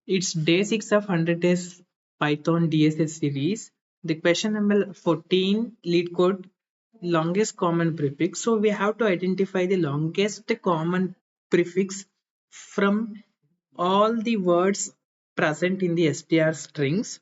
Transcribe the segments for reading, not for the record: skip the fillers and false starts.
It's day 6 of 100 days Python DSS series. The question number 14, lead code, longest common prefix. So we have to identify the longest common prefix from all the words present in the str strings.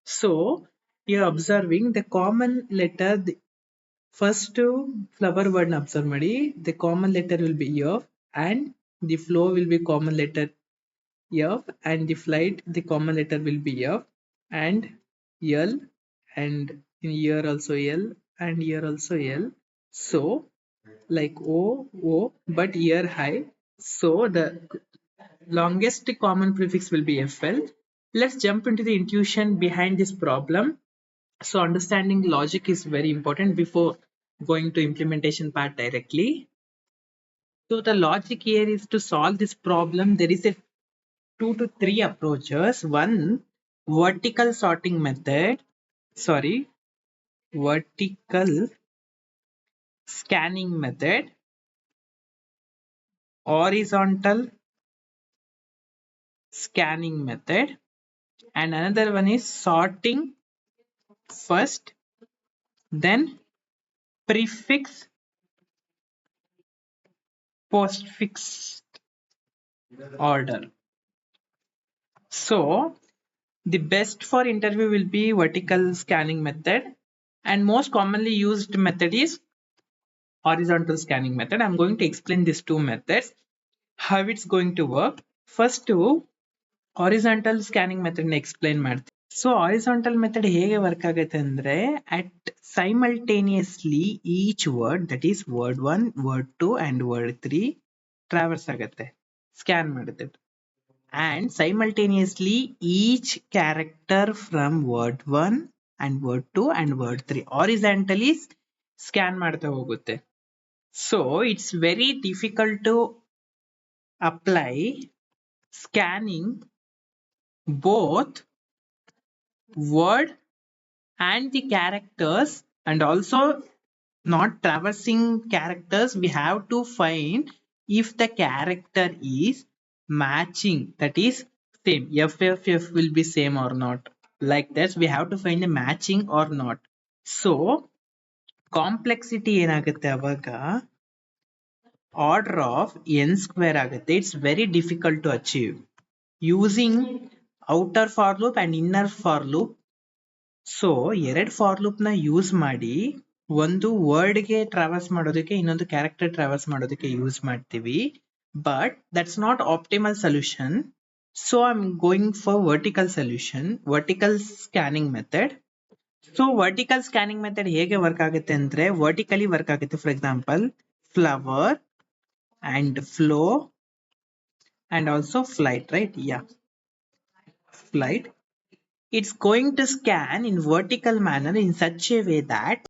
So you're observing the common letter, the first flower word observe ಮಾಡಿ, the common letter will be F and the flow will be common letter F, and the flight the common letter will be F and L, and in here also L and here also L. So like O, but here high. So the longest common prefix will be FL. Let's jump into the intuition behind this problem. So understanding logic is very important before going to implementation part directly. So the logic here is to solve this problem. There is a 2 to 3 approaches. One, vertical sorting method. Sorry, vertical scanning method. Horizontal scanning method. And another one is sorting first, then prefix postfix order. So the best for interview will be vertical scanning method, and most commonly used method is horizontal scanning method. I'm going to explain these two methods, how it's going to work. First to horizontal scanning method explain ಮಾಡ್ತೀನಿ. So horizontal method ಹೇಗೆ work ಆಗುತ್ತೆ ಅಂದ್ರೆ, at simultaneously each word, that is word 1, word 2 and word 3 traverse ಆಗುತ್ತೆ, scan ಮಾಡುತ್ತೆ, and simultaneously each character from word 1 and word 2 and word 3 horizontally scan ಮಾಡ್ತಾ ಹೋಗುತ್ತೆ. So it's very difficult to apply scanning both word and the characters, and also not traversing characters. We have to find if the character is matching, that is same, FFF will be same or not. Like that we have to find a matching or not. So complexity ಏನಾಗುತ್ತೆ ಅವಾಗ order of n square ಆಗುತ್ತೆ. It's very difficult to achieve using outer for loop and inner for loop. So ಎರಡು for loop ನ use ಮಾಡಿ ಒಂದು word ಗೆ traverse ಮಾಡೋದಕ್ಕೆ, ಇನ್ನೊಂದು ಕ್ಯಾರೆಕ್ಟರ್ ಟ್ರಾವರ್ಸ್ ಮಾಡೋದಕ್ಕೆ ಯೂಸ್ ಮಾಡ್ತೀವಿ, but that's not optimal solution. So I am going for vertical solution, vertical scanning method. So vertical scanning method ಹೇಗೆ ವರ್ಕ್ ಆಗುತ್ತೆ ಅಂದ್ರೆ, ವರ್ಟಿಕಲಿ ವರ್ಕ್ ಆಗುತ್ತೆ. For example flower and flow and also flight, right? Yeah, flight. It's going to scan in vertical manner in such a way that